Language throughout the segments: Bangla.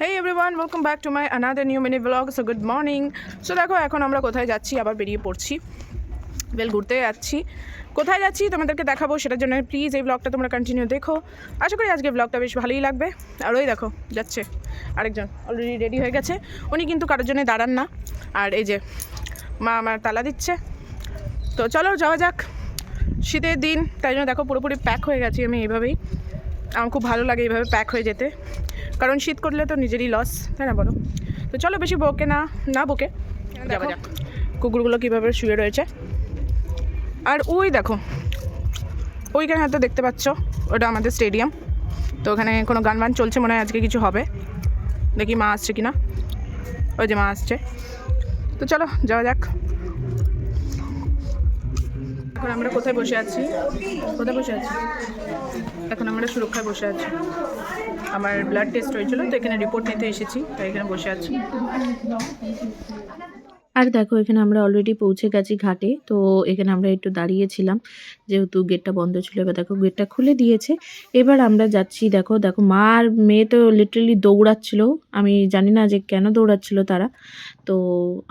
Hey everyone, welcome back to my another new mini vlog. So good morning. So দেখো এখন আমরা কোথায় যাচ্ছি, আবার বেরিয়ে পড়ছি, বেল ঘুরতে যাচ্ছি। কোথায় যাচ্ছি তোমাদেরকে দেখাবো, সেটার জন্য প্লিজ এই ব্লগটা তোমরা কন্টিনিউ দেখো। আশা করি আজকে ব্লগটা বেশ ভালোই লাগবে। আর ওই দেখো যাচ্ছে আরেকজন, অলরেডি রেডি হয়ে গেছে। উনি কিন্তু কারোর জন্য দাঁড়ান না। আর এই যে মা আমার তালা দিচ্ছে। তো চলো যাওয়া যাক। শীতের দিন, তাই জন্য দেখো পুরোপুরি প্যাক হয়ে গেছি আমি এইভাবেই। আমার খুব ভালো লাগে এইভাবে প্যাক হয়ে যেতে, কারণ শীত করলে তো নিজেরই লস, তাই না বলো? তো চলো বেশি বকে না বকে যাওয়া যাক। কুকুরগুলো কীভাবে শুয়ে রয়েছে। আর ওই দেখো ওইখানে হয়তো দেখতে পাচ্ছ, ওটা আমাদের স্টেডিয়াম। তো ওখানে কোনো গান বান চলছে, মনে হয় আজকে কিছু হবে। দেখি মা আসছে কিনা। ওই যে মা আসছে। তো চলো যাওয়া যাক। এখন আমরা কোথায় বসে আছি? এখন আমরা সুরক্ষায় বসে আছি। আমার ব্লাড টেস্ট হয়েছিল, তো এখানে রিপোর্ট নিতে এসেছি, তাই এখানে বসে আছি। আর দেখো এখানে আমরা অলরেডি পৌঁছে গেছি ঘাটে। তো এখানে আমরা একটু দাঁড়িয়েছিলাম, যেহেতু গেটটা বন্ধ ছিল। এবার দেখো গেটটা খুলে দিয়েছে। এবার আমরা যাচ্ছি। দেখো মা আর মেয়ে তো লিটারালি দৌড়াচ্ছিল। আমি জানি না যে কেন দৌড়াচ্ছিল তারা। তো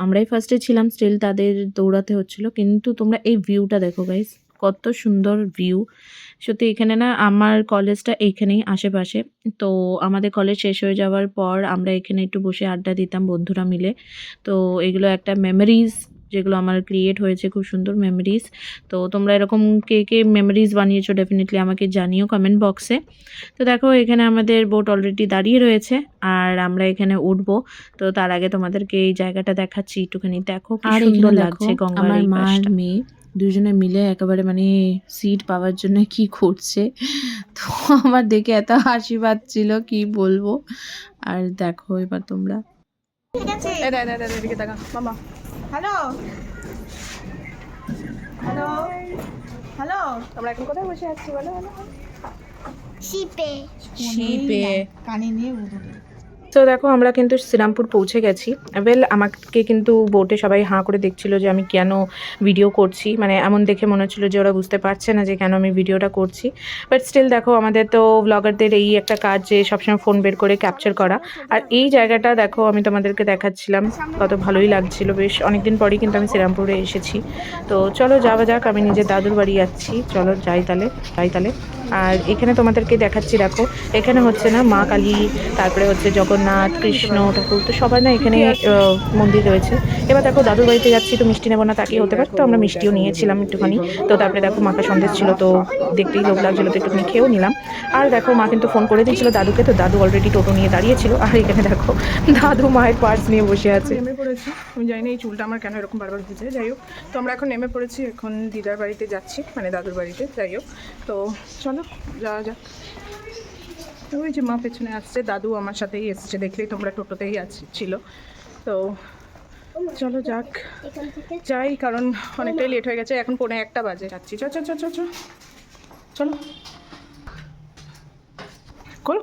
আমরাই ফার্স্টে ছিলাম, স্টিল তাদের দৌড়াতে হচ্ছিল। কিন্তু তোমরা এই ভিউটা দেখো গাইস, কত সুন্দর ভিউ। সত্যি এখানে না, আমার কলেজটা এইখানেই আশেপাশে। তো আমাদের কলেজ শেষ হয়ে যাওয়ার পর আমরা এখানে একটু বসে আড্ডা দিতাম বন্ধুরা মিলে। তো এগুলো একটা মেমোরিজ, যেগুলো আমার ক্রিয়েট হয়েছে, খুব সুন্দর মেমোরিজ। তো তোমরা এরকম কে কে মেমোরিজ বানিয়েছো ডেফিনেটলি আমাকে জানিও কমেন্ট বক্সে। তো দেখো এখানে আমাদের বোট অলরেডি দাঁড়িয়ে রয়েছে, আর আমরা এখানে উঠবো। তো তার আগে তোমাদেরকে এই জায়গাটা দেখাচ্ছি একটুখানি। দেখো কি সুন্দর লাগছে গঙ্গার এই পাশটা। মেয়ে দুজনে মিলে একেবারে মানে সিট পাওয়ার জন্য কি করছে, তো আমার দেখে এত হাসি পাচ্ছিল কি বলবো। আর দেখো এবার তোমরা এদিকে দেখা মামা। হ্যালো হ্যালো হ্যালো, আমরা এখন কোথায় বসে আছি বলো? শিপে শিপে কানে নিয়ে উঠে। তো দেখো আমরা কিন্তু শ্রীরামপুর পৌঁছে গেছি। আমাকে কিন্তু বোটে সবাই হাঁ করে দেখছিল যে আমি কেন ভিডিও করছি। মানে এমন দেখে মনে হচ্ছিলো যে ওরা বুঝতে পারছে না যে কেন আমি ভিডিওটা করছি। বাট স্টিল দেখো, আমাদের তো ব্লগারদের এই একটা কাজ যে সবসময় ফোন বের করে ক্যাপচার করা। আর এই জায়গাটা দেখো আমি তোমাদেরকে দেখাচ্ছিলাম, কত ভালোই লাগছিল। বেশ অনেকদিন পরেই কিন্তু আমি শ্রীরামপুরে এসেছি। তো চলো যাওয়া যাক। আমি নিজের দাদুর বাড়ি যাচ্ছি, চলো যাই তাহলে। আর এখানে তোমাদেরকে দেখাচ্ছি, দেখো এখানে হচ্ছে না মা কালী, তারপরে হচ্ছে জগন্নাথ, কৃষ্ণ ঠাকুর, তো সবার না এখানে মন্দির রয়েছে। এবার দেখো দাদুর বাড়িতে যাচ্ছি, তো মিষ্টি নেবো না তা কি হতে পারে, তো আমরা মিষ্টিও নিয়েছিলাম একটুখানি। তো তারপরে দেখো মাখা সন্দেশ ছিল, তো দেখতেই লোভ লাগছিলো, তো একটুখানি খেয়েও নিলাম। আর দেখো মা কিন্তু ফোন করে দিয়েছিল দাদুকে, তো দাদু অলরেডি টোটো নিয়ে দাঁড়িয়েছিল। আর এখানে দেখো দাদু মায়ের পার্স নিয়ে বসে আছে। নেমে পড়েছি, আমি জানি না এই চুলটা আমার কেন এরকম বারবার ঘুরছে। যাই হোক, তো আমরা এখন নেমে পড়েছি, এখন দিদার বাড়িতে যাচ্ছি, মানে দাদুর বাড়িতে। যাই হোক, তো চলো যাওয়া যাক। ওই যে মা পেছনে আসছে, দাদু আমার সাথেই এসছে, দেখলেই তোমরা টোটোতেই ছিল। তো চলো যাই, কারণ অনেকটাই লেট হয়ে গেছে, এখন 1:45 বাজে। যাচ্ছি, চলো খোল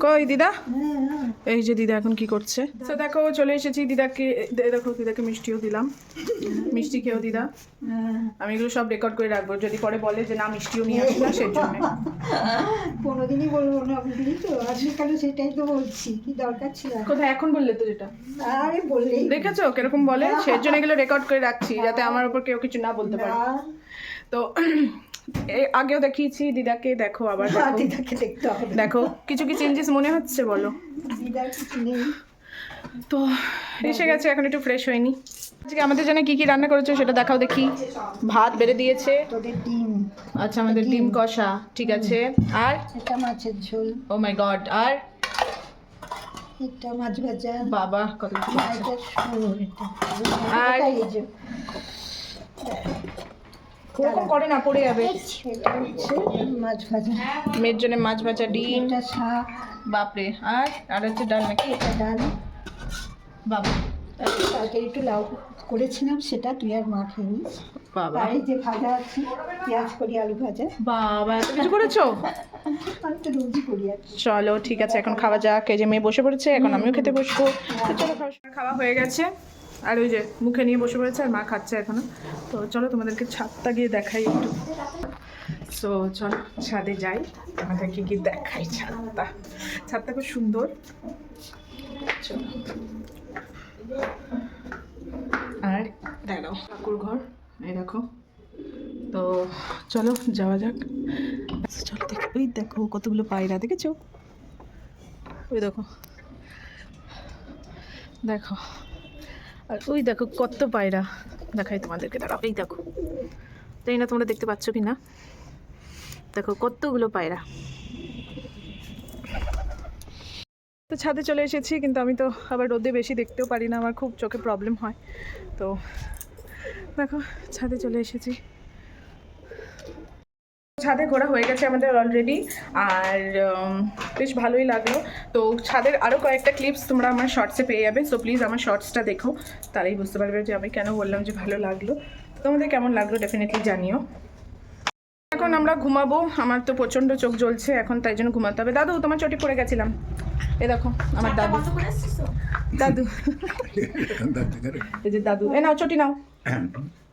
কই দিদা? এই যে দিদা এখন কি করছে। তো দেখো চলে এসেছি, দিদাকে মিষ্টিও দিলাম। মিষ্টি খেয়েও দিদা। আমি এগুলো সব রেকর্ড করে রাখবো, যদি পরে বলে যে না মিষ্টিও নিয়ে আসি না, সেই জন্য। কোনোদিনই বলবো না, বুঝলি তো, আজকাল সেটাই তো বলছি, কি দরকার ছিল। কোথায় এখন বললে তো যেটা? আরে বললেই দেখেছো কিরকম বলে, সেই জন্য এগুলো রেকর্ড করে রাখছি, যাতে আমার উপর কেউ কিছু না বলতে পারে। তো আগেও দেখিয়েছি দিদাকে, দেখো আবার দিদাকে দেখতে হবে। দেখো কিছু কি চেঞ্জেস মনে হচ্ছে বলো? দিদার কিছু নেই। তো এসে গেছে, এখন একটু ফ্রেশ হয়নি। আজকে আমাদের জন্য কি কি রান্না করেছো সেটা দেখাও দেখি। ভাত বেড়ে দিয়েছে, তোদের ডিম। আচ্ছা আমাদের ডিম কষা, ঠিক আছে। আর এটা মাছের ঝোল। ও মাই গড। আর এটা মাছ ভাজা। বাবা কত কিছু আছে। এটা ঝোল, এটা। আর এই যে ওরকম করে না, পড়ে যাবে। এটা হচ্ছে মাছ ভাজা। মেয়ের জন্য মাছ ভাজা, ডিম, এটা শাক। বাপরে। আর হচ্ছে ডাল নাকি? এটা ডাল। বাবা কালকে একটু লাউ করেছিলাম, সেটা তুই আর মা খেয়ে নিস। বাবা, আর এই যে ভাজা আছে, পেঁয়াজ করি, আলু ভাজা। বাবা এত কিছু করেছো। আমি তো রোজই করি আর কি। চলো ঠিক আছে, এখন খাওয়া যাক। এই যে মেয়ে বসে পড়েছে, এখন আমিও খেতে বসবো। তো চলো খাওয়া হয়ে গেছে। আর ওই যে মুখে নিয়ে বসে পড়েছে, আর মা খাচ্ছে এখনো। তো চলো তোমাদেরকে ছাদটা গিয়ে দেখাই একটু। সো চল ছাদে যাই, আমাদেরকে কি দেখাই ছাদটা। ছাদটা খুব সুন্দর। চলো। আর দাঁড়াও, ঠাকুর ঘর এই দেখো। তো চলো যাওয়া যাক। চলো দেখো, ওই দেখো কতগুলো পায়রা, দেখেছো? ওই দেখো, দেখো। আর ওই দেখো কত পায়রা, দেখাই তোমাদেরকে, দাঁড়াও। এই দেখো, তাই না, তোমরা দেখতে পাচ্ছ কি না? দেখো কতগুলো পায়রা। তো ছাদে চলে এসেছি, কিন্তু আমি তো আবার রোদে বেশি দেখতেও পারি না, আমার খুব চোখে প্রবলেম হয়। তো দেখো ছাদে চলে এসেছি। ছাদে ঘোরা হয়ে গেছে আমাদের অলরেডি, আর বেশ ভালোই লাগলো। তো ছাদের আরও কয়েকটা ক্লিপস তোমরা আমার শর্টসে পেয়ে যাবে, সো প্লিজ আমার শর্টসটা দেখো, তাহলেই বুঝতে পারবে যে আমি কেন বললাম যে ভালো লাগলো। তোমাদের কেমন লাগলো ডেফিনেটলি জানিও। এখন আমরা ঘুমাবো, আমার তো প্রচণ্ড চোখ জ্বলছে এখন, তাই জন্য ঘুমাতে হবে। দাদু তোমার চটি পড়ে গেছিলাম, এ দেখো আমার দাদু। দাদু এই যে দাদু, এ নাও চটি নাও।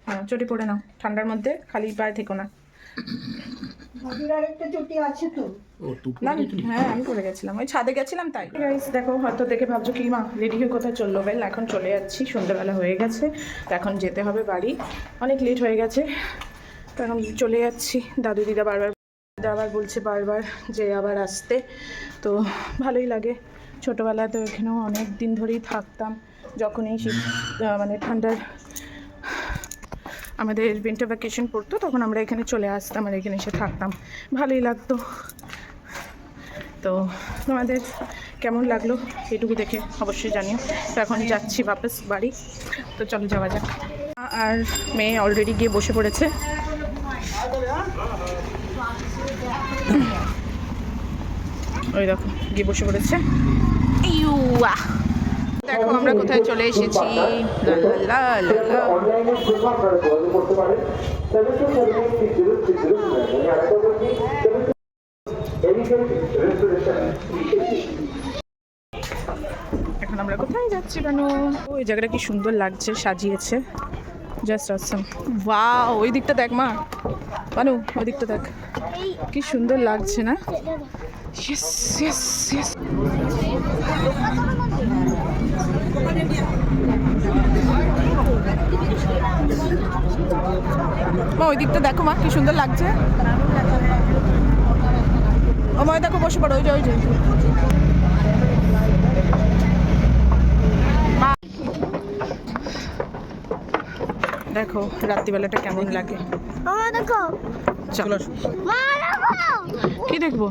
হ্যাঁ চটি পরে নাও, ঠান্ডার মধ্যে খালি পায়ে থেকো না। দাদুর আর একটা চটি আছে তো। না হ্যাঁ আমি পরে গেছিলাম, ওই ছাদে গেছিলাম তাই। গাইস দেখো, হয়তো দেখে ভাবছো কি মা রেডি হয়ে কোথায় চললো। বেল এখন চলে যাচ্ছি, সন্ধ্যেবেলা হয়ে গেছে, তো এখন যেতে হবে বাড়ি, অনেক লেট হয়ে গেছে, তো এখন চলে যাচ্ছি। দাদু দিদা আবার বলছে বারবার যে আবার আসতে, তো ভালোই লাগে। ছোটোবেলায় তো এখানেও অনেক দিন ধরেই থাকতাম, যখন এই শীত মানে ঠান্ডার আমাদের উইন্টার ভ্যাকেশন পড়তো, তখন আমরা এখানে চলে আসতাম আর এখানে এসে থাকতাম, ভালোই লাগতো। তো তোমাদের কেমন লাগলো এটুকু দেখে অবশ্যই জানিও। তো এখন যাচ্ছি বাপস বাড়ি, তো চলো যাওয়া যাক। আর মেয়ে অলরেডি গিয়ে বসে পড়েছে, ওই দেখো গিয়ে বসে পড়েছে। দেখো আমরা কোথায় চলে এসেছি, এখন আমরা কোথায় যাচ্ছি বানু? ওই জায়গাটা কি সুন্দর লাগছে, সাজিয়েছে, জাস্ট অসম। ওয়াও, ওই দিকটা দেখ মা, বানু ওই দিকটা দেখ, কি সুন্দর লাগছে না? Yes yes yes. মা ওই দিকটা দেখো মা, কি সুন্দর লাগছে। ও মা দেখো বসে পড়ো, ওই যে ওই যে। দেখো রাত্রিবেলাটা কেমন লাগে। চলো কি দেখবো?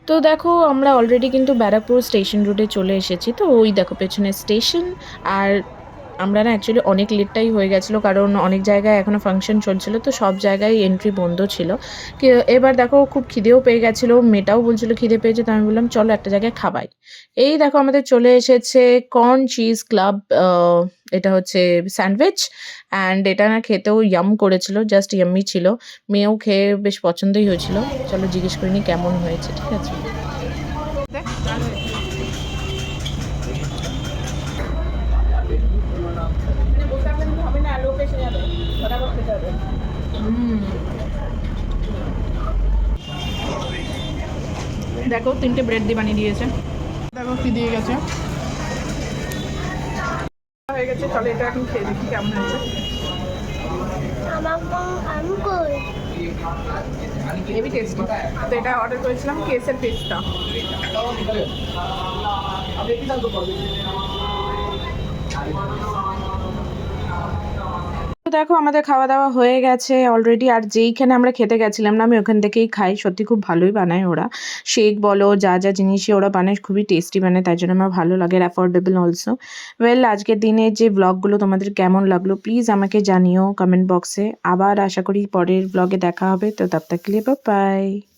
তো দেখো আমরা অলরেডি কিন্তু ব্যারাকপুর স্টেশন রোডে চলে এসেছি। তো ওই দেখো পেছনে স্টেশন, আর আমরা না অ্যাকচুয়ালি অনেক লেটটাই হয়ে গেছিলো, কারণ অনেক জায়গায় এখনও ফাংশন চলছিল, তো সব জায়গায় এন্ট্রি বন্ধ ছিল। এবার দেখো খুব খিদেও পেয়ে গেছিলো, মেয়েটাও বলছিল খিদে পেয়েছে, তো আমি বললাম চলো একটা জায়গায় খাবাই। এই দেখো আমাদের চলে এসেছে কর্ন চিজ ক্লাব, এটা হচ্ছে স্যান্ডউইচ, অ্যান্ড এটা না খেতেও ইয়াম করেছিল, জাস্ট ইয়াম্মি ছিল। মেয়েও খেয়ে বেশ পছন্দই হয়েছিল। চলো জিজ্ঞেস করিনি কেমন হয়েছে, ঠিক আছে? দেখো 3টে ব্রেড দিয়ে বানিয়ে দিয়েছে, দেখো কি দিয়ে গেছে, হয়ে গেছে। চলো এটা এখন খেয়ে দেখি কেমন হয়েছে। Heavy tasty. তো এটা অর্ডার করেছিলাম কেসের পেস্টটা। তো দেখো আমাদের খাওয়া দাওয়া হয়ে গেছে অলরেডি, আর যেইখানে আমরা খেতে গেছিলাম না, আমি ওখান থেকেই খাই, সত্যি খুব ভালোই বানায় ওরা। শেক বলো, যা যা জিনিসই ওরা বানায় খুবই টেস্টি বানায়, তাই জন্য আমার ভালো লাগে, অ্যাফোর্ডেবল অলসো। ওয়েল আজকের দিনে যে ব্লগগুলো তোমাদের কেমন লাগলো প্লিজ আমাকে জানিও কমেন্ট বক্সে। আবার আশা করি পরের ব্লগে দেখা হবে, তো তব তক কে লিয়ে বাই বাই।